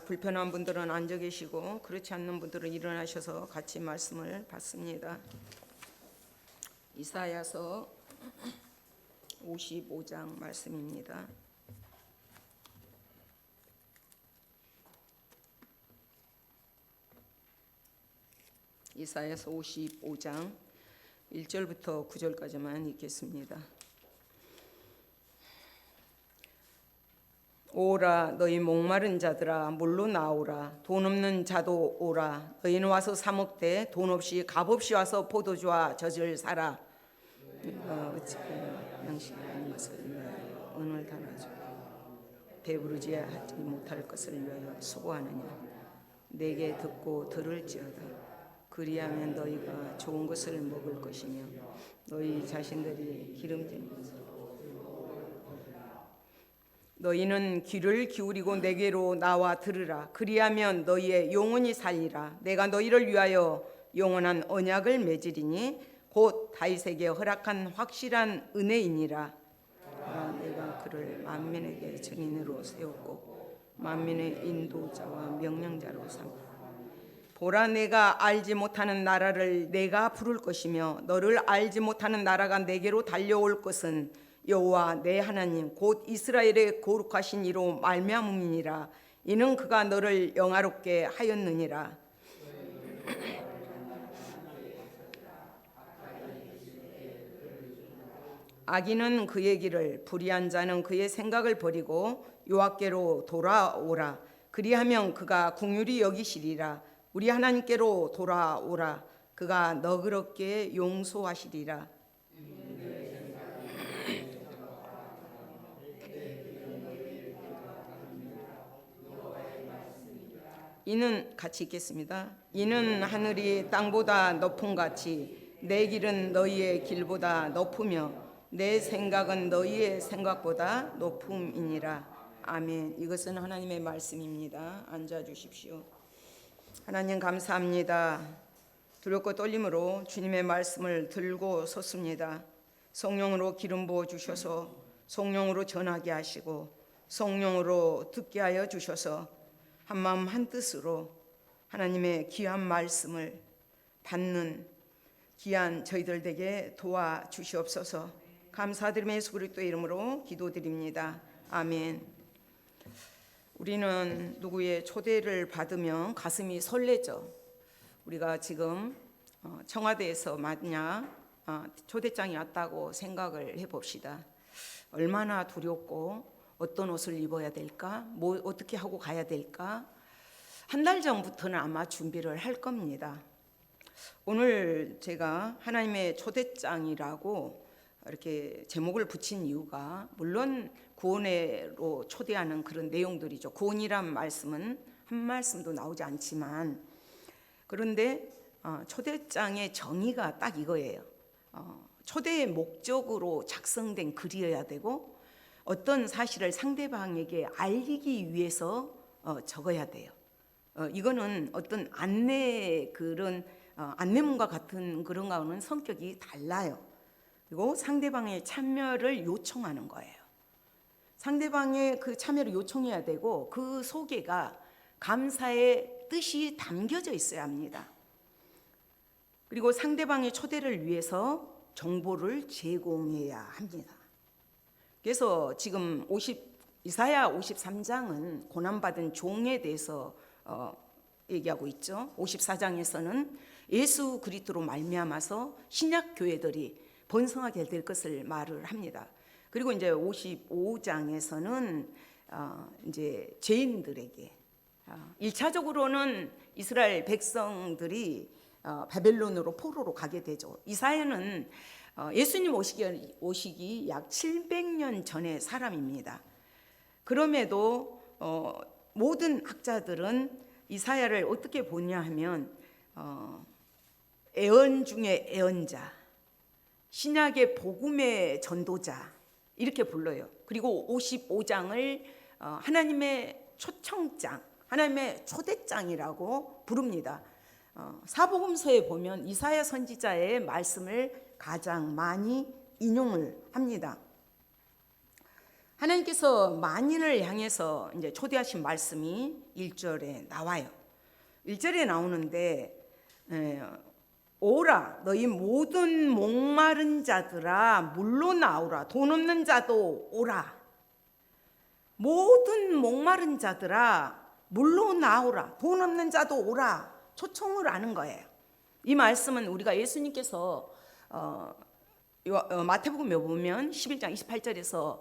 불편한 분들은 앉아 계시고 그렇지 않는 분들은 일어나셔서 같이 말씀을 받습니다. 이사야서 55장 말씀입니다. 이사야서 55장 1절부터 9절까지만 읽겠습니다. 오라 너희 목마른 자들아 물로 나오라. 돈 없는 자도 오라. 너희는 와서 사 먹되 돈 없이 값없이 와서 포도주와 젖을 사라. 어찌 양식이 아닌 것을 위하여 은을 달아주고 배부르지 하지 못할 것을 위하여 수고하느냐. 내게 듣고 들을지어다. 그리하면 너희가 좋은 것을 먹을 것이며 너희 자신들이 기름진 것을 너희는 귀를 기울이고 내게로 나와 들으라. 그리하면 너희의 영혼이 살리라. 내가 너희를 위하여 영원한 언약을 맺으리니 곧 다윗에게 허락한 확실한 은혜이니라. 내가 그를 만민에게 증인으로 세웠고 만민의 인도자와 명령자로 삼고 보라 내가 알지 못하는 나라를 내가 부를 것이며 너를 알지 못하는 나라가 내게로 달려올 것은 여호와 내 하나님 곧 이스라엘의 거룩하신 이로 말미암음이니라. 이는 그가 너를 영화롭게 하였느니라. 악인은 그의 길을 불의한 자는 그의 생각을 버리고 여호와께로 돌아오라. 그리하면 그가 긍휼히 여기시리라. 우리 하나님께로 돌아오라. 그가 너그럽게 용서하시리라. 이는 같이 읽겠습니다. 이는 하늘이 땅보다 높음 같이 내 길은 너희의 길보다 높으며 내 생각은 너희의 생각보다 높음이니라. 아멘. 이것은 하나님의 말씀입니다. 앉아 주십시오. 하나님 감사합니다. 두렵고 떨림으로 주님의 말씀을 들고 섰습니다. 성령으로 기름 부어 주셔서 성령으로 전하게 하시고 성령으로 듣게 하여 주셔서 한마음 한뜻으로 하나님의 귀한 말씀을 받는 귀한 저희들 되게 도와주시옵소서. 감사드리며 예수 그리스도의 이름으로 기도드립니다. 아멘. 우리는 누구의 초대를 받으면 가슴이 설레죠. 우리가 지금 청와대에서 만약 초대장이 왔다고 생각을 해봅시다. 얼마나 두렵고 어떤 옷을 입어야 될까? 뭐 어떻게 하고 가야 될까? 한 달 전부터는 아마 준비를 할 겁니다. 오늘 제가 하나님의 초대장이라고 이렇게 제목을 붙인 이유가 물론 구원회로 초대하는 그런 내용들이죠. 구원이란 말씀은 한 말씀도 나오지 않지만 그런데 초대장의 정의가 딱 이거예요. 초대의 목적으로 작성된 글이어야 되고 어떤 사실을 상대방에게 알리기 위해서 적어야 돼요. 이거는 어떤 그런 안내문과 같은 그런 거는 성격이 달라요. 그리고 상대방의 참여를 요청하는 거예요. 상대방의 그 참여를 요청해야 되고 그 속에가 감사의 뜻이 담겨져 있어야 합니다. 그리고 상대방의 초대를 위해서 정보를 제공해야 합니다. 그래서 지금 이사야 53장은 고난받은 종에 대해서 얘기하고 있죠. 54장에서는 예수 그리스도로 말미암아서 신약 교회들이 번성하게 될 것을 말을 합니다. 그리고 이제 55장에서는 이제 죄인들에게 1차적으로는 이스라엘 백성들이 바벨론으로 포로로 가게 되죠. 이사야는 예수님 오시기 약 700년 전의 사람입니다. 그럼에도 모든 학자들은 이사야를 어떻게 보냐 하면 애언 중에 애언자, 신약의 복음의 전도자 이렇게 불러요. 그리고 55장을 하나님의 초청장, 하나님의 초대장이라고 부릅니다. 사복음서에 보면 이사야 선지자의 말씀을 가장 많이 인용을 합니다. 하나님께서 만인을 향해서 이제 초대하신 말씀이 1절에 나와요. 1절에 나오는데 오라 너희 모든 목마른 자들아 물로 나오라 돈 없는 자도 오라. 모든 목마른 자들아 물로 나오라 돈 없는 자도 오라 초청을 하는 거예요. 이 말씀은 우리가 예수님께서 마태복음에 보면 11장 28절에서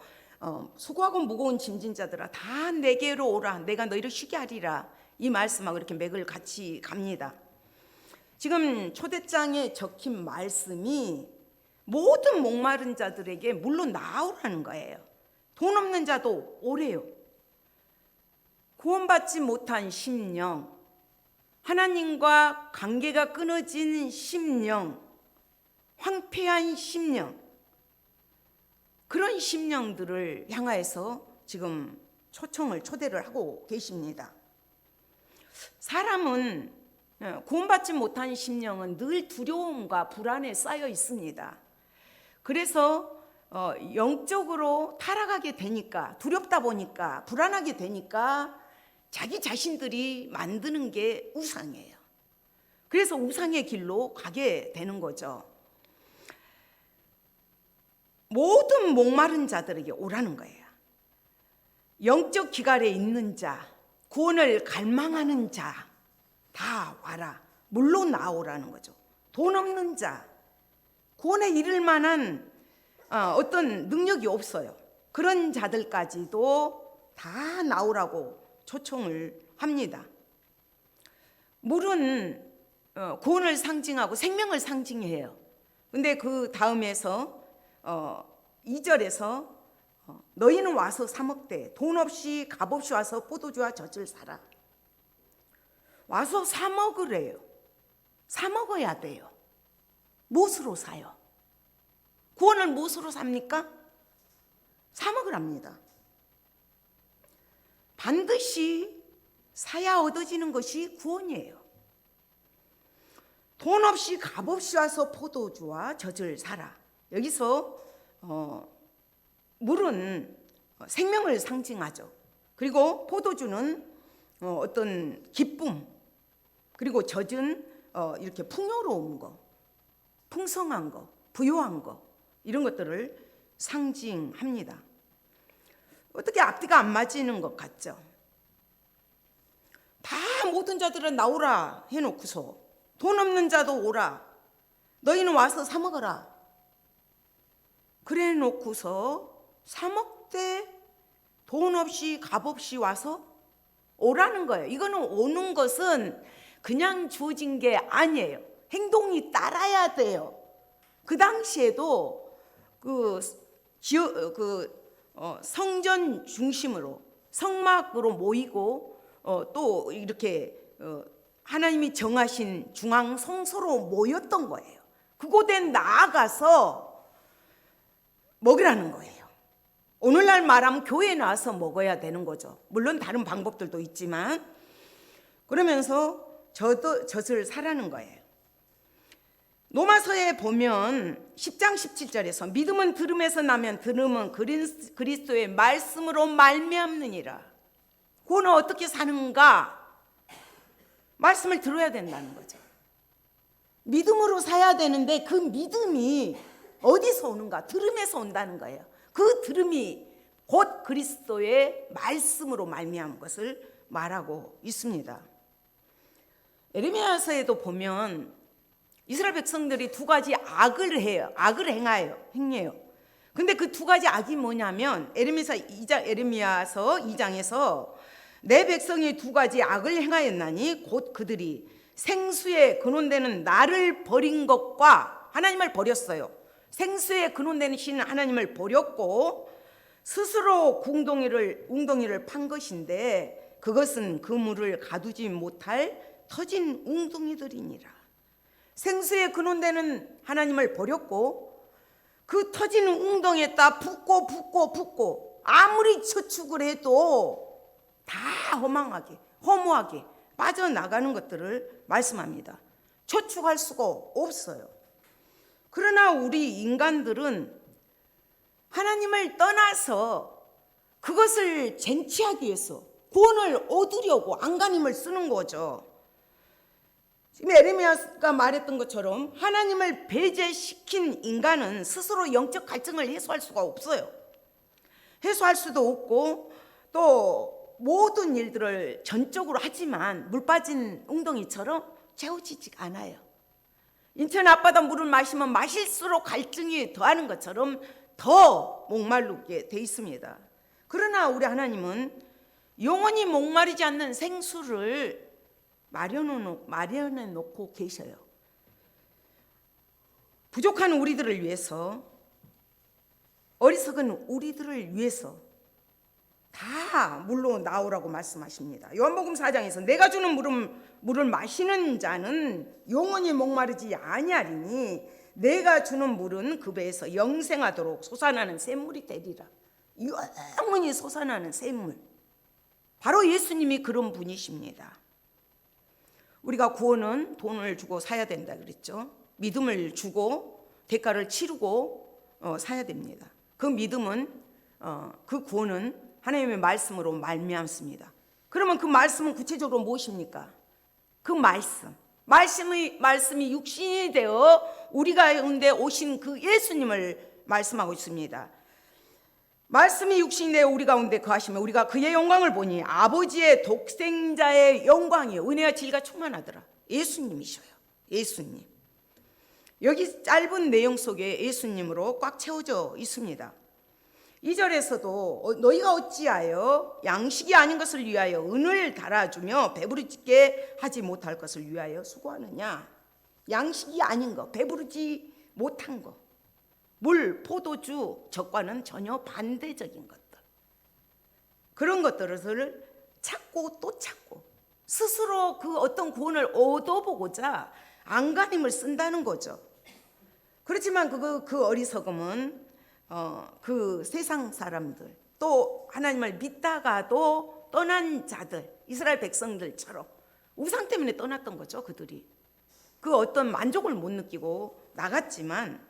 수고하고 무거운 짐진 자들아 다 내게로 오라 내가 너희를 쉬게 하리라 이 말씀하고 이렇게 맥을 같이 갑니다. 지금 초대장에 적힌 말씀이 모든 목마른 자들에게 물로 나오라는 거예요. 돈 없는 자도 오래요. 구원받지 못한 심령, 하나님과 관계가 끊어진 심령, 황폐한 심령, 그런 심령들을 향하여서 지금 초대를 하고 계십니다. 사람은 구원받지 못한 심령은 늘 두려움과 불안에 쌓여 있습니다. 그래서 영적으로 타락하게 되니까 두렵다 보니까 불안하게 되니까 자기 자신들이 만드는 게 우상이에요. 그래서 우상의 길로 가게 되는 거죠. 모든 목마른 자들에게 오라는 거예요. 영적 기갈에 있는 자, 구원을 갈망하는 자 다 와라. 물로 나오라는 거죠. 돈 없는 자, 구원에 이를 만한 어떤 능력이 없어요. 그런 자들까지도 다 나오라고 초청을 합니다. 물은 구원을 상징하고 생명을 상징해요. 근데 그 다음에서 2절에서 너희는 와서 사 먹되 돈 없이 값없이 와서 포도주와 젖을 사라. 와서 사 먹으래요. 사 먹어야 돼요. 무엇으로 사요? 구원을 무엇으로 삽니까? 사 먹으랍니다. 반드시 사야 얻어지는 것이 구원이에요. 돈 없이 값없이 와서 포도주와 젖을 사라. 여기서 물은 생명을 상징하죠. 그리고 포도주는 어떤 기쁨, 그리고 젖은 이렇게 풍요로운 거, 풍성한 거, 부유한 거 이런 것들을 상징합니다. 어떻게 앞뒤가 안 맞는 것 같죠? 다 모든 자들은 나오라 해놓고서 돈 없는 자도 오라. 너희는 와서 사 먹어라. 그래 놓고서 사 먹되 돈 없이 값없이 와서 오라는 거예요. 이거는 오는 것은 그냥 주어진 게 아니에요. 행동이 따라야 돼요. 그 당시에도 성전 중심으로 성막으로 모이고 또 이렇게 하나님이 정하신 중앙 성소로 모였던 거예요. 그곳에 나아가서 먹으라는 거예요. 오늘날 말하면 교회에 나와서 먹어야 되는 거죠. 물론 다른 방법들도 있지만 그러면서 젖을 사라는 거예요. 로마서에 보면 10장 17절에서 믿음은 들음에서 나면 들음은 그리스도의 말씀으로 말미암느니라. 구원은 어떻게 사는가? 말씀을 들어야 된다는 거죠. 믿음으로 사야 되는데 그 믿음이 어디서 오는가? 들음에서 온다는 거예요. 그 들음이 곧 그리스도의 말씀으로 말미암은 것을 말하고 있습니다. 에레미야서에도 보면 이스라엘 백성들이 두 가지 악을 해요. 악을 행해요. 근데 그 두 가지 악이 뭐냐면 에레미야서 2장에서 내 백성이 두 가지 악을 행하였나니 곧 그들이 생수에 근원되는 나를 버린 것과 하나님을 버렸어요. 생수에 근원되는 신 하나님을 버렸고 스스로 웅덩이를 판 것인데 그것은 그 물을 가두지 못할 터진 웅덩이들이니라. 생수에 근원되는 하나님을 버렸고 그 터진 웅덩이에다 붓고 아무리 저축을 해도 다 허무하게 빠져나가는 것들을 말씀합니다. 저축할 수가 없어요. 그러나 우리 인간들은 하나님을 떠나서 그것을 쟁취하기 위해서 구원을 얻으려고 안간힘을 쓰는 거죠. 지금 에레미야가 말했던 것처럼 하나님을 배제시킨 인간은 스스로 영적 갈증을 해소할 수가 없어요. 해소할 수도 없고 또 모든 일들을 전적으로 하지만 물 빠진 웅덩이처럼 채워지지 않아요. 인천 앞바다 물을 마시면 마실수록 갈증이 더하는 것처럼 더 목마르게 돼 있습니다. 그러나 우리 하나님은 영원히 목마르지 않는 생수를 마련해 놓고 계셔요. 부족한 우리들을 위해서, 어리석은 우리들을 위해서 다 물로 나오라고 말씀하십니다. 요한복음 4장에서 내가 주는 물을 마시는 자는 영원히 목마르지 아니하리니 내가 주는 물은 그 배에서 영생하도록 솟아나는 샘물이 되리라. 영원히 솟아나는 샘물, 바로 예수님이 그런 분이십니다. 우리가 구원은 돈을 주고 사야 된다 그랬죠. 믿음을 주고 대가를 치르고 사야 됩니다. 그 믿음은 그 구원은 하나님의 말씀으로 말미암습니다. 그러면 그 말씀은 구체적으로 무엇입니까? 그 말씀이 육신이 되어 우리 가운데 오신 그 예수님을 말씀하고 있습니다. 말씀이 육신이 되어 우리 가운데 거하시면 우리가 그의 영광을 보니 아버지의 독생자의 영광이요 은혜와 진리가 충만하더라. 예수님이셔요. 예수님. 여기 짧은 내용 속에 예수님으로 꽉 채워져 있습니다. 2절에서도 너희가 어찌하여 양식이 아닌 것을 위하여 은을 달아주며 배부르게 하지 못할 것을 위하여 수고하느냐. 양식이 아닌 것, 배부르지 못한 것, 물, 포도주, 젖과는 전혀 반대적인 것들, 그런 것들을 찾고 또 찾고 스스로 그 어떤 구원을 얻어보고자 안간힘을 쓴다는 거죠. 그렇지만 그 어리석음은 그 세상 사람들, 또 하나님을 믿다가도 떠난 자들, 이스라엘 백성들처럼 우상 때문에 떠났던 거죠. 그들이 그 어떤 만족을 못 느끼고 나갔지만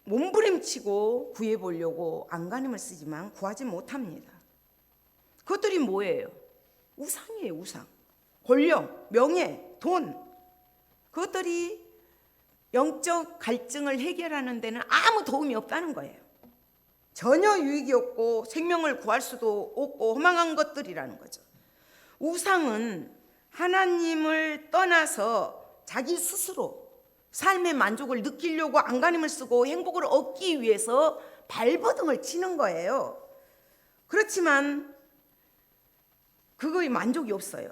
몸부림치고 구해보려고 안간힘을 쓰지만 구하지 못합니다. 그것들이 뭐예요? 우상이에요. 우상. 권력, 명예, 돈. 그것들이 영적 갈증을 해결하는 데는 아무 도움이 없다는 거예요. 전혀 유익이 없고 생명을 구할 수도 없고 허망한 것들이라는 거죠. 우상은 하나님을 떠나서 자기 스스로 삶의 만족을 느끼려고 안간힘을 쓰고 행복을 얻기 위해서 발버둥을 치는 거예요. 그렇지만 그거에 만족이 없어요.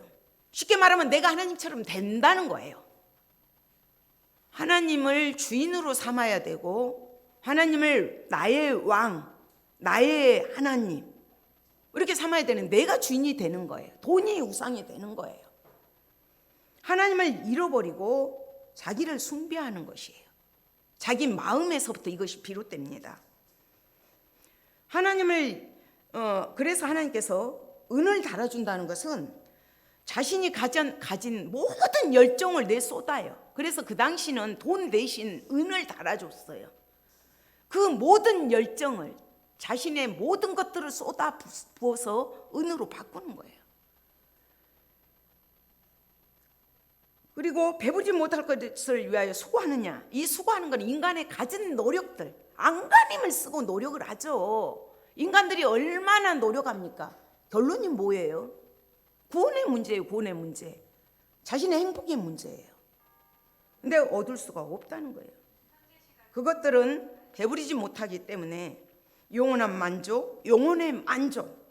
쉽게 말하면 내가 하나님처럼 된다는 거예요. 하나님을 주인으로 삼아야 되고 하나님을 나의 왕, 나의 하나님 이렇게 삼아야 되는, 내가 주인이 되는 거예요. 돈이 우상이 되는 거예요. 하나님을 잃어버리고 자기를 숭배하는 것이에요. 자기 마음에서부터 이것이 비롯됩니다. 그래서 하나님께서 은을 달아준다는 것은 자신이 가진 모든 열정을 내쏟아요. 그래서 그 당시는 돈 대신 은을 달아줬어요. 그 모든 열정을, 자신의 모든 것들을 쏟아 부어서 은으로 바꾸는 거예요. 그리고 배부르지 못할 것을 위하여 수고하느냐. 이 수고하는 건 인간의 가진 노력들, 안간힘을 쓰고 노력을 하죠. 인간들이 얼마나 노력합니까? 결론이 뭐예요? 구원의 문제예요. 구원의 문제. 자신의 행복의 문제예요. 근데 얻을 수가 없다는 거예요. 그것들은 배부르지 못하기 때문에 영원한 만족, 영혼의 만족,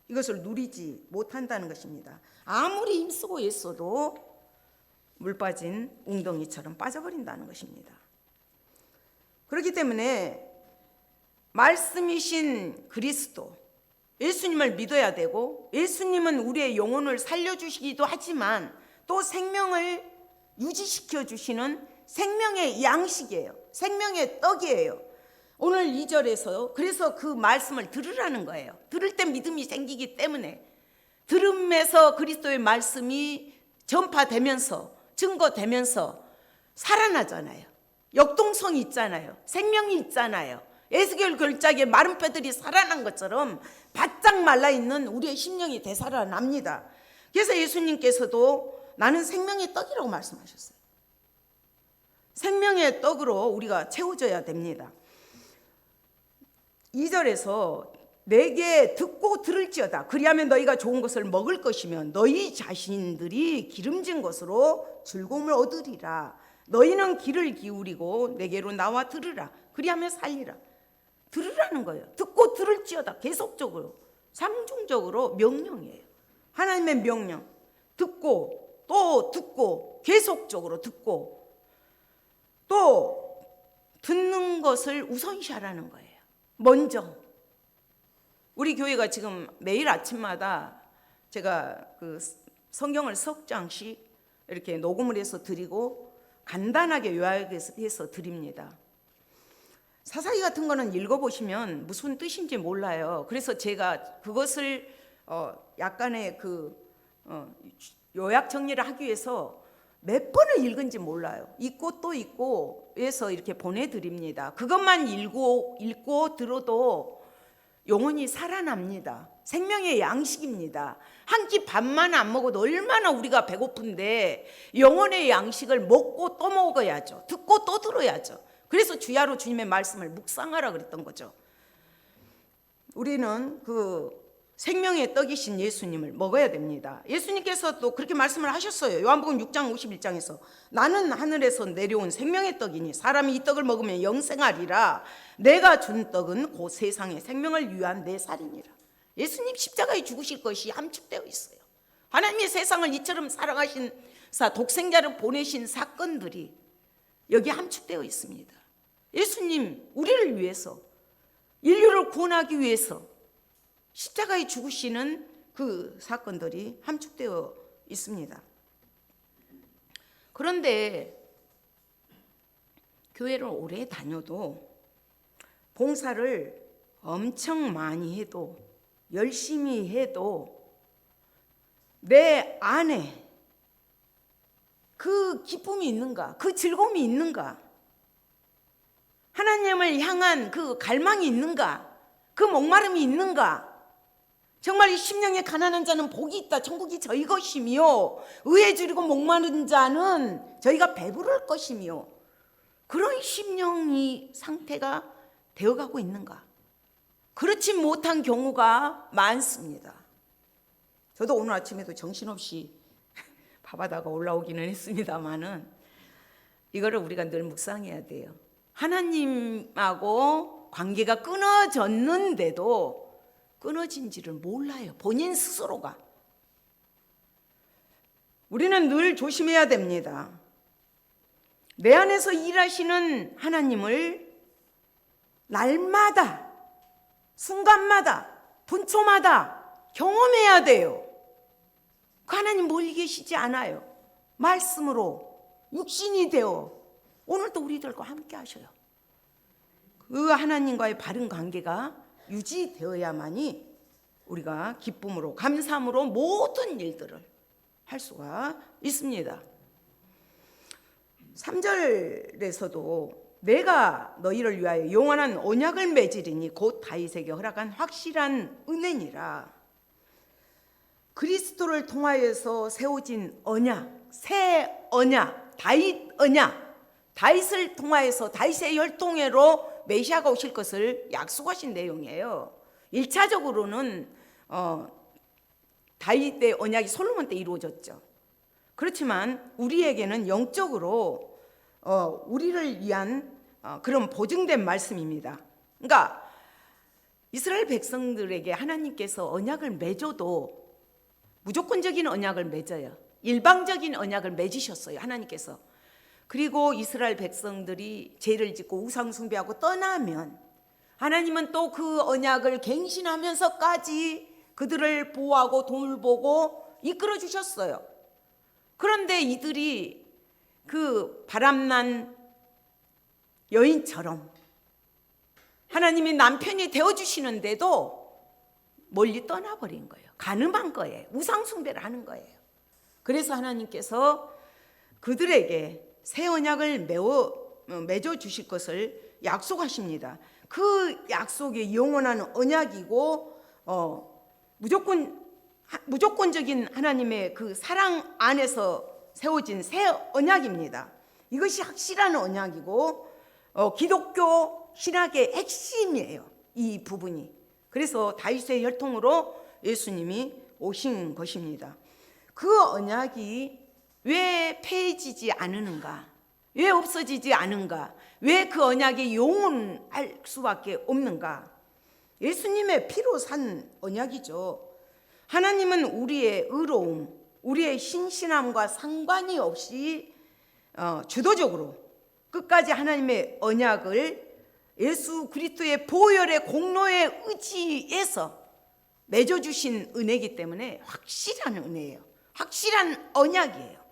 이것을 누리지 못한다는 것입니다. 아무리 힘쓰고 애써도 물 빠진 웅덩이처럼 빠져버린다는 것입니다. 그렇기 때문에 말씀이신 그리스도, 예수님을 믿어야 되고, 예수님은 우리의 영혼을 살려주시기도 하지만 또 생명을 유지시켜 주시는 생명의 양식이에요. 생명의 떡이에요. 오늘 2절에서 그래서 그 말씀을 들으라는 거예요. 들을 때 믿음이 생기기 때문에, 들음에서 그리스도의 말씀이 전파되면서 증거되면서 살아나잖아요. 역동성이 있잖아요. 생명이 있잖아요. 에스겔 걸작에 마른 뼈들이 살아난 것처럼 바짝 말라있는 우리의 심령이 되살아납니다. 그래서 예수님께서도 나는 생명의 떡이라고 말씀하셨어요. 생명의 떡으로 우리가 채워져야 됩니다. 2절에서 내게 듣고 들을지어다. 그리하면 너희가 좋은 것을 먹을 것이며 너희 자신들이 기름진 것으로 즐거움을 얻으리라. 너희는 귀를 기울이고 내게로 나와 들으라. 그리하면 살리라. 들으라는 거예요. 듣고 들을지어다. 계속적으로, 상중적으로 명령이에요. 하나님의 명령. 듣고 또 듣고 계속적으로 듣고 또 듣는 것을 우선시하라는 거예요. 먼저 우리 교회가 지금 매일 아침마다 제가 그 성경을 석 장씩 이렇게 녹음을 해서 드리고 간단하게 요약해서 드립니다. 사사기 같은 거는 읽어보시면 무슨 뜻인지 몰라요. 그래서 제가 그것을 약간의 요약 정리를 하기 위해서 몇 번을 읽은지 몰라요. 읽고 또 읽고 해서 이렇게 보내드립니다. 그것만 읽고 들어도 영혼이 살아납니다. 생명의 양식입니다. 한 끼 밥만 안 먹어도 얼마나 우리가 배고픈데 영혼의 양식을 먹고 또 먹어야죠. 듣고 또 들어야죠. 그래서 주야로 주님의 말씀을 묵상하라 그랬던 거죠. 우리는 그 생명의 떡이신 예수님을 먹어야 됩니다. 예수님께서 또 그렇게 말씀을 하셨어요. 요한복음 6장 51장에서 나는 하늘에서 내려온 생명의 떡이니 사람이 이 떡을 먹으면 영생하리라. 내가 준 떡은 곧 세상의 생명을 위한 내 살이니라. 예수님 십자가에 죽으실 것이 함축되어 있어요. 하나님의 세상을 이처럼 사랑하신 독생자를 보내신 사건들이 여기 함축되어 있습니다. 예수님 우리를 위해서, 인류를 구원하기 위해서 십자가에 죽으시는 그 사건들이 함축되어 있습니다. 그런데 교회를 오래 다녀도 봉사를 엄청 많이 해도 열심히 해도 내 안에 그 기쁨이 있는가? 그 즐거움이 있는가? 하나님을 향한 그 갈망이 있는가? 그 목마름이 있는가? 정말 이 심령에 가난한 자는 복이 있다. 천국이 저희 것이며 의에 줄이고 목마른 자는 저희가 배부를 것이며 그런 심령이 상태가 되어가고 있는가? 그렇지 못한 경우가 많습니다. 저도 오늘 아침에도 정신없이 밥하다가 올라오기는 했습니다마는 이거를 우리가 늘 묵상해야 돼요. 하나님하고 관계가 끊어졌는데도 끊어진지를 몰라요. 본인 스스로가. 우리는 늘 조심해야 됩니다. 내 안에서 일하시는 하나님을 날마다, 순간마다, 분초마다 경험해야 돼요. 그 하나님 멀리 계시지 않아요. 말씀으로 육신이 되어 오늘도 우리들과 함께 하셔요. 그 하나님과의 바른 관계가 유지되어야만이 우리가 기쁨으로 감사함으로 모든 일들을 할 수가 있습니다. 3절에서도 내가 너희를 위하여 영원한 언약을 맺으리니 곧 다윗에게 허락한 확실한 은혜니라. 그리스도를 통하여서 세워진 언약, 새 언약, 다윗 언약, 다윗을 통하여서 다윗의 혈통으로 메시아가 오실 것을 약속하신 내용이에요. 1차적으로는 다윗의 언약이 솔로몬 때 이루어졌죠. 그렇지만 우리에게는 영적으로 우리를 위한 그런 보증된 말씀입니다. 그러니까 이스라엘 백성들에게 하나님께서 언약을 맺어도 무조건적인 언약을 맺어요. 일방적인 언약을 맺으셨어요, 하나님께서. 그리고 이스라엘 백성들이 죄를 짓고 우상 숭배하고 떠나면 하나님은 또 그 언약을 갱신하면서까지 그들을 보호하고 돌보고 이끌어 주셨어요. 그런데 이들이 그 바람난 여인처럼 하나님이 남편이 되어주시는데도 멀리 떠나버린 거예요. 간음한 거예요. 우상 숭배를 하는 거예요. 그래서 하나님께서 그들에게 새 언약을 맺어 주실 것을 약속하십니다. 그 약속이 영원한 언약이고 무조건적인 하나님의 그 사랑 안에서 세워진 새 언약입니다. 이것이 확실한 언약이고 기독교 신학의 핵심이에요, 이 부분이. 그래서 다윗의 혈통으로 예수님이 오신 것입니다. 그 언약이 왜 폐해지지 않으는가? 왜 없어지지 않은가? 왜 그 언약이 영원할 수밖에 없는가? 예수님의 피로 산 언약이죠. 하나님은 우리의 의로움, 우리의 신실함과 상관이 없이 주도적으로 끝까지 하나님의 언약을 예수 그리스도의 보혈의 공로에 의지해서 맺어주신 은혜이기 때문에 확실한 은혜예요. 확실한 언약이에요.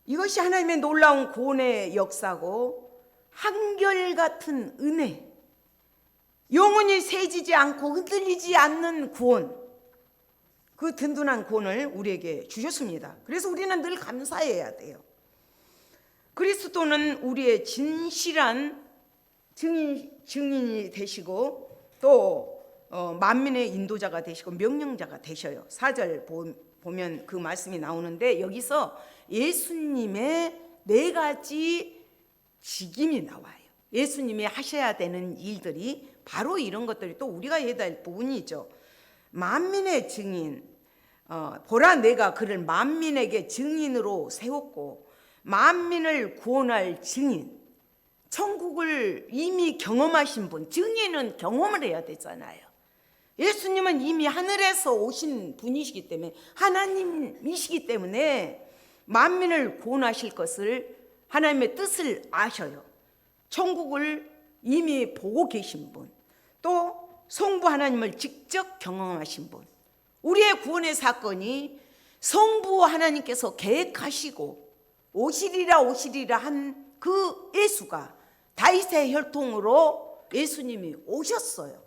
이것이 하나님의 놀라운 구원의 역사고 한결같은 은혜, 영원히 세지지 않고 흔들리지 않는 구원, 그 든든한 구원을 우리에게 주셨습니다. 그래서 우리는 늘 감사해야 돼요. 그리스도는 우리의 진실한 증인이 되시고 또 만민의 인도자가 되시고 명령자가 되셔요. 4절 보면 그 말씀이 나오는데 여기서 예수님의 4가지 직임이 나와요. 예수님이 하셔야 되는 일들이 바로 이런 것들이 또 우리가 해야 될 부분이죠. 만민의 증인, 보라 내가 그를 만민에게 증인으로 세웠고 만민을 구원할 증인, 천국을 이미 경험하신 분, 증인은 경험을 해야 되잖아요. 예수님은 이미 하늘에서 오신 분이시기 때문에, 하나님이시기 때문에 만민을 구원하실 것을, 하나님의 뜻을 아셔요. 천국을 이미 보고 계신 분, 또 성부 하나님을 직접 경험하신 분, 우리의 구원의 사건이 성부 하나님께서 계획하시고 오시리라 한 그 예수가 다윗의 혈통으로 예수님이 오셨어요.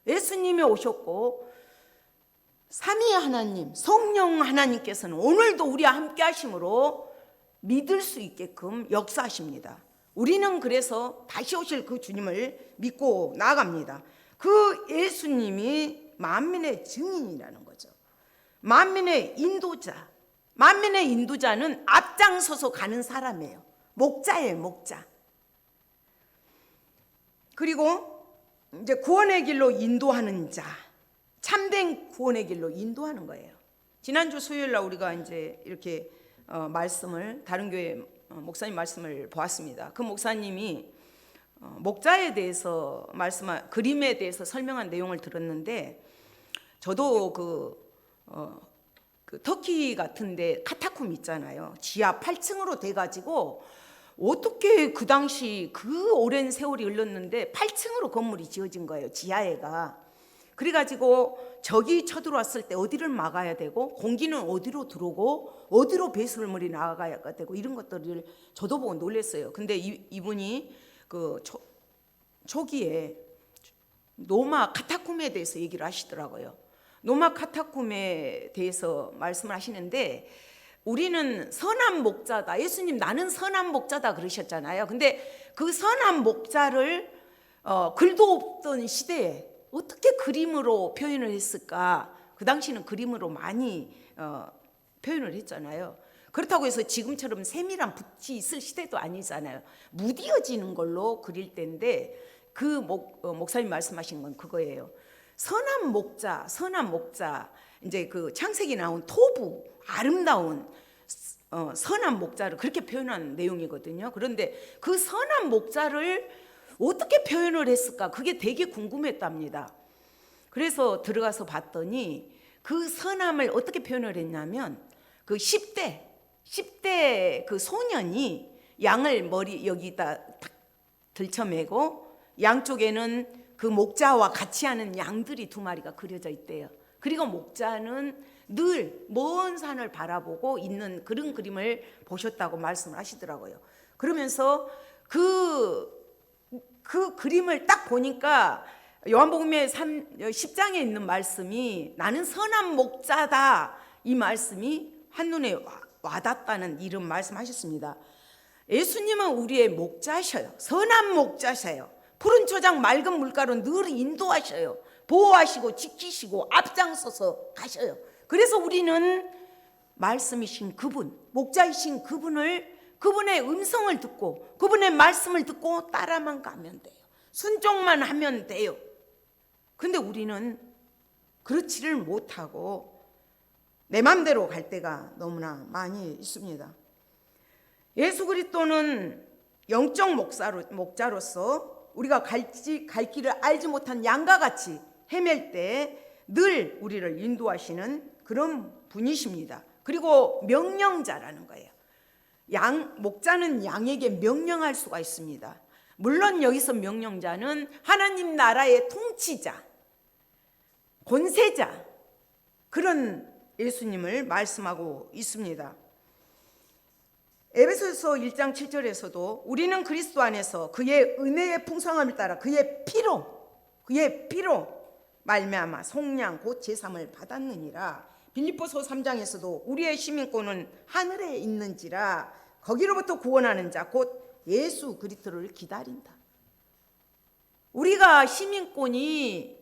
예수님이 오셨고 삼위 하나님, 성령 하나님께서는 오늘도 우리와 함께 하심으로 믿을 수 있게끔 역사하십니다. 우리는 그래서 다시 오실 그 주님을 믿고 나아갑니다. 그 예수님이 만민의 증인이라는 거죠. 만민의 인도자. 만민의 인도자는 앞장서서 가는 사람이에요. 목자예요, 목자. 그리고 이제 구원의 길로 인도하는 자, 참된 구원의 길로 인도하는 거예요. 지난주 수요일 날 우리가 이제 이렇게 말씀을, 다른 교회 목사님 말씀을 보았습니다. 그 목사님이 목자에 대해서 그림에 대해서 설명한 내용을 들었는데, 저도 그 터키 같은데 카타콤 있잖아요. 지하 8층으로 돼가지고 어떻게 그 당시 그 오랜 세월이 흘렀는데 8층으로 건물이 지어진 거예요, 지하에가. 그래가지고 적이 쳐들어왔을 때 어디를 막아야 되고, 공기는 어디로 들어오고, 어디로 배설물이 나가야 되고, 이런 것들을 저도 보고 놀랐어요. 근데 이분이 그 초기에 노마 카타콤에 대해서 얘기를 하시더라고요. 노마 카타콤에 대해서 말씀을 하시는데, 우리는 선한 목자다, 예수님 나는 선한 목자다 그러셨잖아요. 근데 그 선한 목자를 글도 없던 시대에 어떻게 그림으로 표현을 했을까? 그 당시는 그림으로 많이 표현을 했잖아요. 그렇다고 해서 지금처럼 셈이랑 붓이 있을 시대도 아니잖아요. 무디어지는 걸로 그릴 때인데, 그 목사님 말씀하신 건 그거예요. 선한 목자, 이제 그 창세기 나온 토부, 아름다운 선한 목자를 그렇게 표현한 내용이거든요. 그런데 그 선한 목자를 어떻게 표현을 했을까? 그게 되게 궁금했답니다. 그래서 들어가서 봤더니 그 선함을 어떻게 표현을 했냐면, 그 10대 그 소년이 양을 머리 여기다 딱 들쳐매고, 양쪽에는 그 목자와 같이 하는 양들이 2마리가 그려져 있대요. 그리고 목자는 늘 먼 산을 바라보고 있는 그런 그림을 보셨다고 말씀을 하시더라고요. 그러면서 그 그림을 딱 보니까 요한복음의 10장에 있는 말씀이 나는 선한 목자다, 이 말씀이 한눈에 와닿다는 이런 말씀하셨습니다. 예수님은 우리의 목자셔요. 선한 목자셔요. 푸른 초장 맑은 물가로 늘 인도하셔요. 보호하시고 지키시고 앞장서서 가셔요. 그래서 우리는 말씀이신 그분, 목자이신 그분의 음성을 듣고 그분의 말씀을 듣고 따라만 가면 돼요. 순종만 하면 돼요. 근데 우리는 그렇지를 못하고 내 맘대로 갈 때가 너무나 많이 있습니다. 예수 그리스도는 영적 목자로서 우리가 갈 길을 알지 못한 양과 같이 헤맬 때 늘 우리를 인도하시는 그런 분이십니다. 그리고 명령자라는 거예요. 목자는 양에게 명령할 수가 있습니다. 물론 여기서 명령자는 하나님 나라의 통치자, 권세자, 그런 예수님을 말씀하고 있습니다. 에베소서 1장 7절에서도 우리는 그리스도 안에서 그의 은혜의 풍성함을 따라 그의 피로 말미암아 속량 곧 제삼을 받았느니라. 빌립보서 3장에서도 우리의 시민권은 하늘에 있는지라 거기로부터 구원하는 자 곧 예수 그리스도를 기다린다. 우리가 시민권이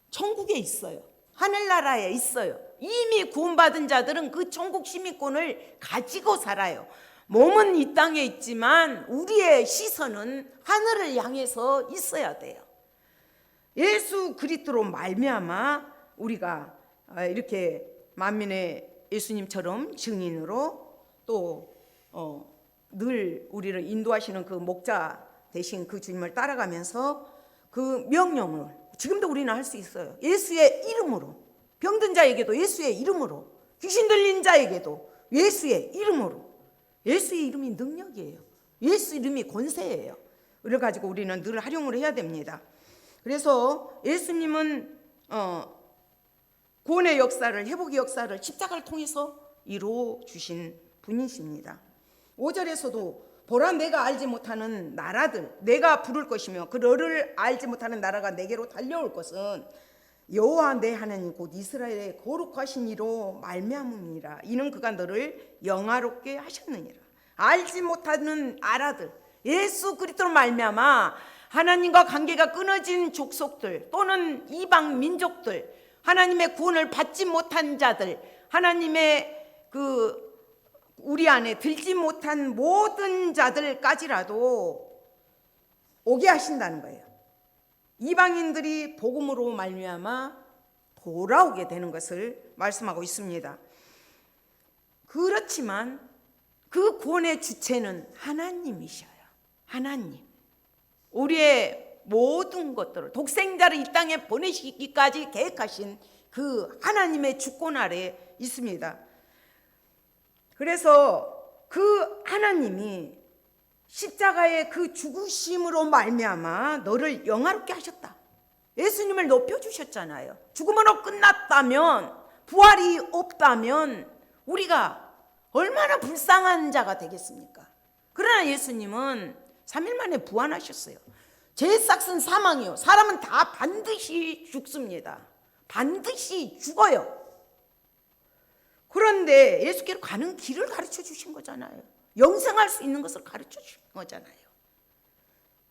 천국에 있어요. 하늘나라에 있어요. 이미 구원받은 자들은 그 천국 시민권을 가지고 살아요. 몸은 이 땅에 있지만 우리의 시선은 하늘을 향해서 있어야 돼요. 예수 그리스도로 말미암아 우리가 이렇게 만민의 예수님처럼 증인으로 또 늘 우리를 인도하시는 그 목자 대신 그 주님을 따라가면서 그 명령을 지금도 우리는 할 수 있어요. 예수의 이름으로, 병든 자에게도 예수의 이름으로, 귀신 들린 자에게도 예수의 이름으로. 예수의 이름이 능력이에요. 예수 이름이 권세예요. 그래가지고 우리는 늘 활용을 해야 됩니다. 그래서 예수님은 구원의 역사를, 회복의 역사를 십자가를 통해서 이루어 주신 분이십니다. 5절에서도 보라 내가 알지 못하는 나라들 내가 부를 것이며 그 너를 알지 못하는 나라가 내게로 달려올 것은 여호와 내 하나님 곧 이스라엘의 거룩하신 이로 말미암음이니라. 이는 그가 너를 영화롭게 하셨느니라. 알지 못하는 나라들, 예수 그리스도로 말미암아 하나님과 관계가 끊어진 족속들 또는 이방 민족들, 하나님의 구원을 받지 못한 자들, 하나님의 우리 안에 들지 못한 모든 자들까지라도 오게 하신다는 거예요. 이방인들이 복음으로 말미암아 돌아오게 되는 것을 말씀하고 있습니다. 그렇지만 그 구원의 주체는 하나님이셔요. 하나님. 우리의 모든 것들을 독생자를 이 땅에 보내시기까지 계획하신 그 하나님의 주권 아래 있습니다. 그래서 그 하나님이 십자가의 그 죽으심으로 말미암아 너를 영화롭게 하셨다. 예수님을 높여주셨잖아요. 죽음으로 끝났다면, 부활이 없다면 우리가 얼마나 불쌍한 자가 되겠습니까? 그러나 예수님은 3일 만에 부활하셨어요. 죄의 싹은 사망이요. 사람은 다 반드시 죽습니다. 반드시 죽어요. 그런데 예수께로 가는 길을 가르쳐 주신 거잖아요. 영생할 수 있는 것을 가르쳐 주신 거잖아요.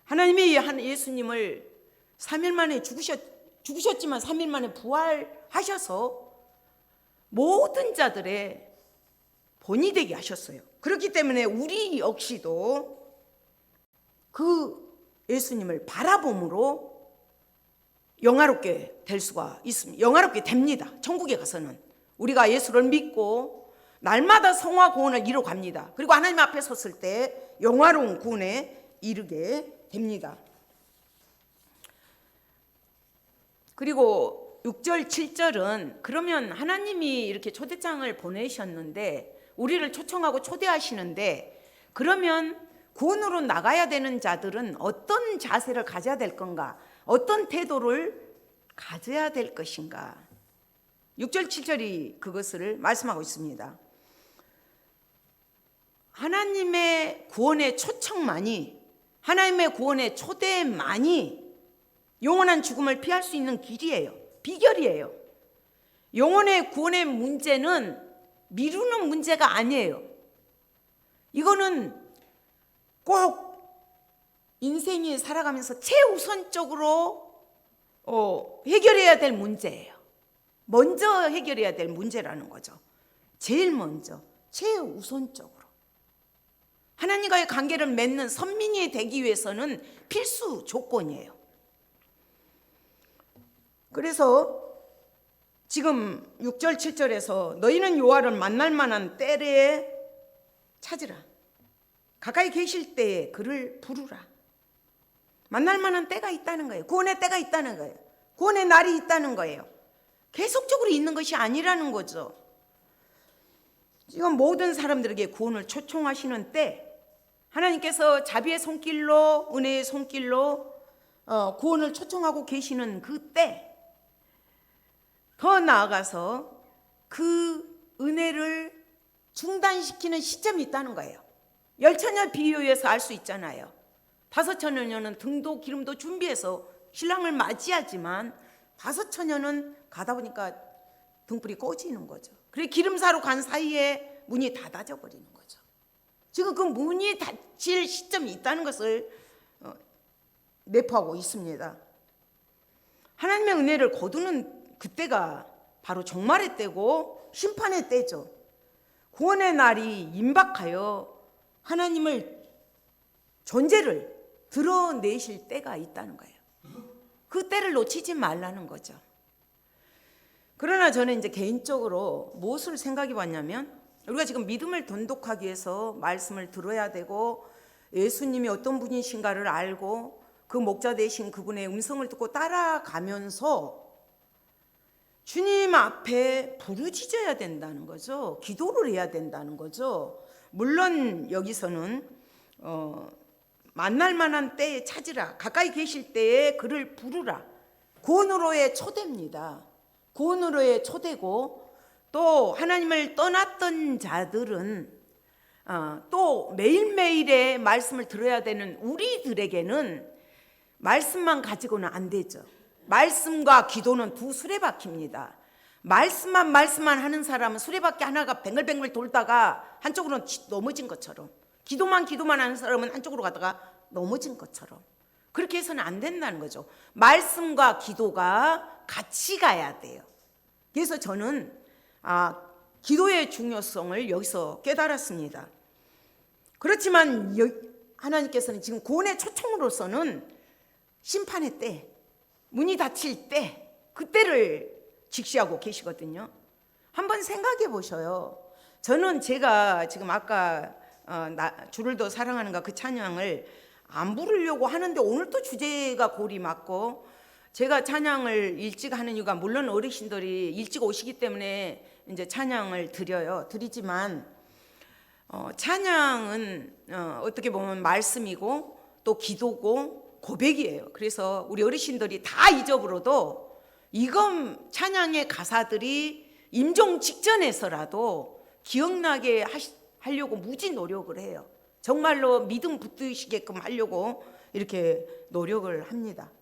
하나님이 예수님을 3일 만에 죽으셨지만 3일 만에 부활하셔서 모든 자들의 본이 되게 하셨어요. 그렇기 때문에 우리 역시도 그 예수님을 바라봄으로 영화롭게 될 수가 있습니다. 영화롭게 됩니다. 천국에 가서는 우리가 예수를 믿고 날마다 성화 구원을 이뤄갑니다. 그리고 하나님 앞에 섰을 때 영화로운 구원에 이르게 됩니다. 그리고 6절 7절은 그러면 하나님이 이렇게 초대장을 보내셨는데 우리를 초청하고 초대하시는데 그러면 구원으로 나가야 되는 자들은 어떤 자세를 가져야 될 건가? 어떤 태도를 가져야 될 것인가? 6절 7절이 그것을 말씀하고 있습니다. 하나님의 구원의 초청만이, 하나님의 구원의 초대만이 영원한 죽음을 피할 수 있는 길이에요. 비결이에요. 영혼의 구원의 문제는 미루는 문제가 아니에요. 이거는 꼭 인생이 살아가면서 최우선적으로 해결해야 될 문제예요. 먼저 해결해야 될 문제라는 거죠. 제일 먼저 최우선적으로 하나님과의 관계를 맺는 선민이 되기 위해서는 필수 조건이에요. 그래서 지금 6절 7절에서 너희는 여호와를 만날 만한 때에 찾으라. 가까이 계실 때에 그를 부르라. 만날 만한 때가 있다는 거예요. 구원의 때가 있다는 거예요. 구원의 날이 있다는 거예요. 계속적으로 있는 것이 아니라는 거죠. 지금 모든 사람들에게 구원을 초청하시는 때, 하나님께서 자비의 손길로, 은혜의 손길로 구원을 초청하고 계시는 그 때, 더 나아가서 그 은혜를 중단시키는 시점이 있다는 거예요. 열처녀 비유에서 알 수 있잖아요. 5처녀는 등도 기름도 준비해서 신랑을 맞이하지만 5처녀는 가다 보니까 등불이 꺼지는 거죠. 그래 기름 사러 간 사이에 문이 닫아져 버리는 거죠. 지금 그 문이 닫힐 시점이 있다는 것을 내포하고 있습니다. 하나님의 은혜를 거두는 그때가 바로 종말의 때고 심판의 때죠. 구원의 날이 임박하여 하나님을 존재를 드러내실 때가 있다는 거예요. 그 때를 놓치지 말라는 거죠. 그러나 저는 이제 개인적으로 무엇을 생각해 봤냐면, 우리가 지금 믿음을 돈독하기 위해서 말씀을 들어야 되고 예수님이 어떤 분이신가를 알고 그 목자 되신 그분의 음성을 듣고 따라가면서 주님 앞에 부르짖어야 된다는 거죠. 기도를 해야 된다는 거죠. 물론 여기서는 만날 만한 때에 찾으라, 가까이 계실 때에 그를 부르라, 구원으로의 초대입니다. 구원으로의 초대고, 또 하나님을 떠났던 자들은 또 매일매일의 말씀을 들어야 되는 우리들에게는 말씀만 가지고는 안 되죠. 말씀과 기도는 두 수레바퀴입니다. 말씀만 하는 사람은 수레바퀴 하나가 뱅글뱅글 돌다가 한쪽으로는 넘어진 것처럼, 기도만 하는 사람은 한쪽으로 가다가 넘어진 것처럼, 그렇게 해서는 안 된다는 거죠. 말씀과 기도가 같이 가야 돼요. 그래서 저는 기도의 중요성을 여기서 깨달았습니다. 그렇지만 하나님께서는 지금 구원의 초청으로서는 심판의 때, 문이 닫힐 때, 그때를 직시하고 계시거든요. 한번 생각해 보셔요. 저는 제가 지금 아까 주를 더 사랑하는가 그 찬양을 안 부르려고 하는데 오늘 또 주제가 골이 맞고, 제가 찬양을 일찍 하는 이유가 물론 어르신들이 일찍 오시기 때문에 이제 찬양을 드리지만 찬양은 어떻게 보면 말씀이고 또 기도고 고백이에요. 그래서 우리 어르신들이 다 잊어버려도 이건 찬양의 가사들이 임종 직전에서라도 기억나게 하려고 무지 노력을 해요. 정말로 믿음 붙드시게끔 하려고 이렇게 노력을 합니다.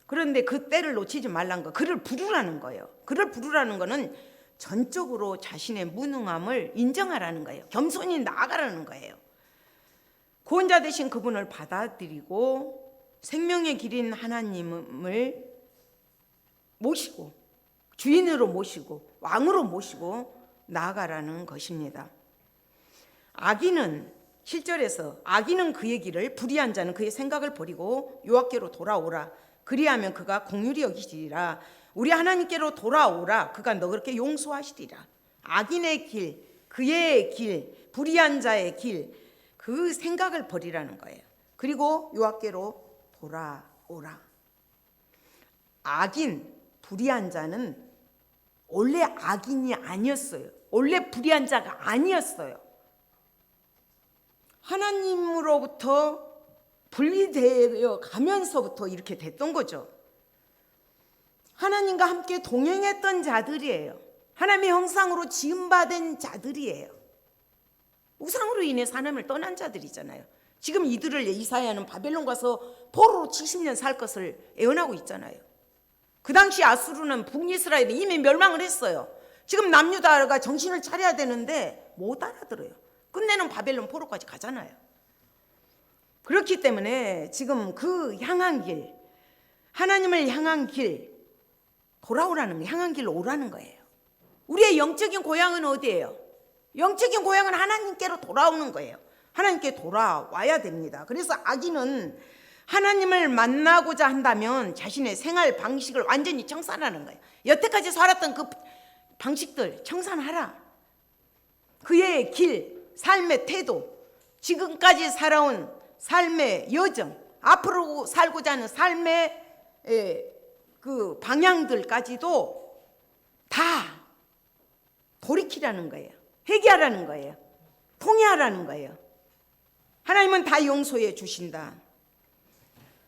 그런데 그 때를 놓치지 말라는 거, 그를 부르라는 거예요. 그를 부르라는 거는 전적으로 자신의 무능함을 인정하라는 거예요. 겸손히 나아가라는 거예요. 구원자 되신 그분을 받아들이고 생명의 길인 하나님을 모시고 주인으로 모시고 왕으로 모시고 나아가라는 것입니다. 악인은 7절에서 악인은 그의 길을, 불의한 자는 그의 생각을 버리고 여호와께로 돌아오라. 그리하면 그가 긍휼히 여기시리라. 우리 하나님께로 돌아오라. 그가 너그럽게 용서하시리라. 악인의 길, 그의 길, 불의한 자의 길, 그 생각을 버리라는 거예요. 그리고 여호와께로 돌아오라. 악인, 불의한 자는 원래 악인이 아니었어요. 원래 불의한 자가 아니었어요. 하나님으로부터 분리되어 가면서부터 이렇게 됐던 거죠. 하나님과 함께 동행했던 자들이에요. 하나님의 형상으로 지음받은 자들이에요. 우상으로 인해서 하나님을 떠난 자들이잖아요. 지금 이들을 이사야는 바벨론 가서 포로로 70년 살 것을 예언하고 있잖아요. 그 당시 아수르는 북이스라엘이 이미 멸망을 했어요. 지금 남유다가 정신을 차려야 되는데 못 알아들어요. 끝내는 바벨론 포로까지 가잖아요. 그렇기 때문에 지금 그 향한 길, 하나님을 향한 길, 돌아오라는 거예요. 향한 길로 오라는 거예요. 우리의 영적인 고향은 어디예요? 영적인 고향은 하나님께로 돌아오는 거예요. 하나님께 돌아와야 됩니다. 그래서 악인은 하나님을 만나고자 한다면 자신의 생활 방식을 완전히 청산하는 거예요. 여태까지 살았던 그 방식들 청산하라. 그의 길, 삶의 태도, 지금까지 살아온 삶의 여정, 앞으로 살고자 하는 삶의 그 방향들까지도 다 돌이키라는 거예요. 회개하라는 거예요. 통회하라는 거예요. 하나님은 다 용서해 주신다.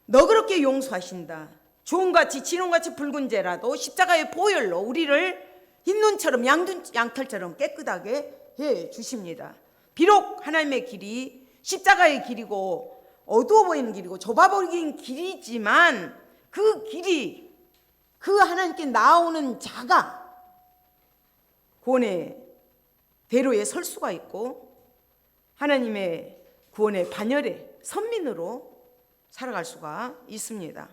너그럽게 용서하신다. 주홍같이 진홍같이 붉은 죄라도 십자가의 보혈로 우리를 흰눈처럼 양털처럼 깨끗하게 해 주십니다. 비록 하나님의 길이 십자가의 길이고 어두워 보이는 길이고 좁아 보이는 길이지만 그 길이 그 하나님께 나오는 자가 구원의 대로에 설 수가 있고 하나님의 구원의 반열의 선민으로 살아갈 수가 있습니다.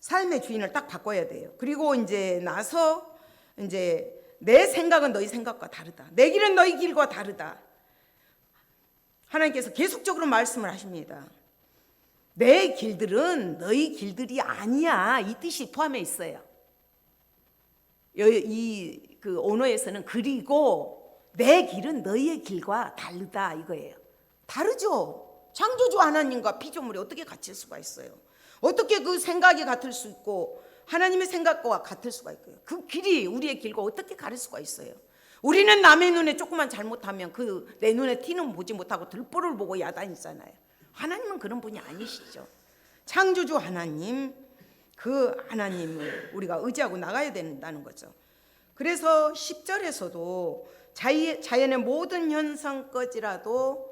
삶의 주인을 딱 바꿔야 돼요. 그리고 이제 나서 이제 내 생각은 너희 생각과 다르다. 내 길은 너희 길과 다르다. 하나님께서 계속적으로 말씀을 하십니다. 내 길들은 너희 길들이 아니야. 이 뜻이 포함해 있어요. 이 그 언어에서는 그리고 내 길은 너희의 길과 다르다 이거예요. 다르죠. 창조주 하나님과 피조물이 어떻게 같을 수가 있어요? 어떻게 그 생각이 같을 수 있고 하나님의 생각과 같을 수가 있고요. 그 길이 우리의 길과 어떻게 다를 수가 있어요? 우리는 남의 눈에 조금만 잘못하면 그 내 눈에 티는 보지 못하고 들보를 보고 야단이잖아요. 하나님은 그런 분이 아니시죠. 창조주 하나님, 그 하나님을 우리가 의지하고 나가야 된다는 거죠. 그래서 10절에서도 자연의 모든 현상까지라도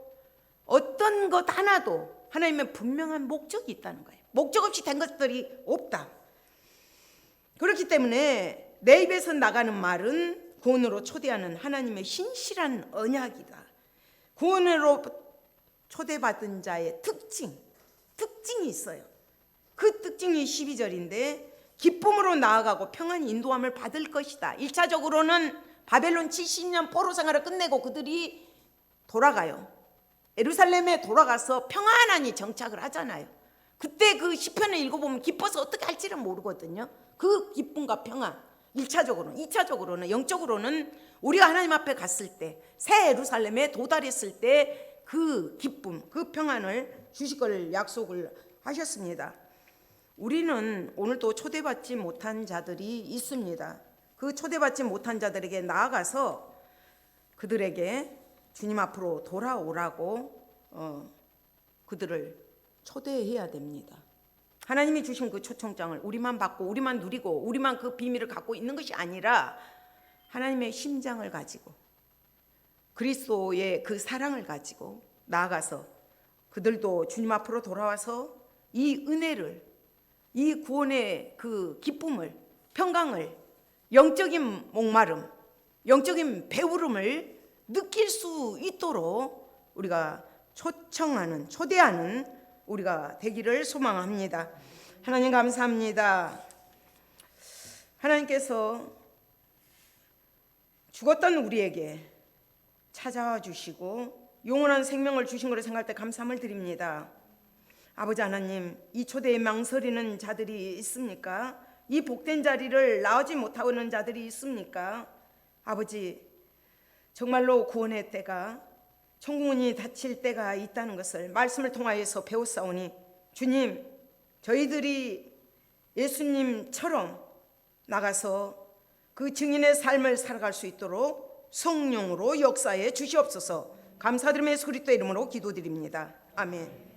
어떤 것 하나도 하나님의 분명한 목적이 있다는 거예요. 목적 없이 된 것들이 없다. 그렇기 때문에 내 입에서 나가는 말은 구원으로 초대하는 하나님의 신실한 언약이다. 구원으로 초대받은 자의 특징이 있어요. 그 특징이 12절인데 기쁨으로 나아가고 평안히 인도함을 받을 것이다. 1차적으로는 바벨론 70년 포로 생활을 끝내고 그들이 돌아가요. 예루살렘에 돌아가서 평안하니 정착을 하잖아요. 그때 그 시편을 읽어보면 기뻐서 어떻게 할지는 모르거든요. 그 기쁨과 평안 1차적으로는 2차적으로는 영적으로는 우리가 하나님 앞에 갔을 때 새 예루살렘에 도달했을 때 그 기쁨 그 평안을 주실 걸 약속을 하셨습니다. 우리는 오늘도 초대받지 못한 자들이 있습니다. 그 초대받지 못한 자들에게 나아가서 그들에게 주님 앞으로 돌아오라고 그들을 초대해야 됩니다. 하나님이 주신 그 초청장을 우리만 받고 우리만 누리고 우리만 그 비밀을 갖고 있는 것이 아니라 하나님의 심장을 가지고 그리스도의 그 사랑을 가지고 나아가서 그들도 주님 앞으로 돌아와서 이 은혜를 이 구원의 그 기쁨을 평강을 영적인 목마름 영적인 배부름을 느낄 수 있도록 우리가 초대하는 우리가 되기를 소망합니다. 하나님 감사합니다. 하나님께서 죽었던 우리에게 찾아와 주시고 영원한 생명을 주신 것을 생각할 때 감사함을 드립니다. 아버지 하나님, 이 초대에 망설이는 자들이 있습니까? 이 복된 자리를 나오지 못하는 자들이 있습니까? 아버지, 정말로 구원의 때가 천국문이 닫힐 때가 있다는 것을 말씀을 통하여서 배웠사오니 주님, 저희들이 예수님처럼 나가서 그 증인의 삶을 살아갈 수 있도록 성령으로 역사해 주시옵소서. 감사드리며 예수 그리스도의 이름으로 기도드립니다. 아멘.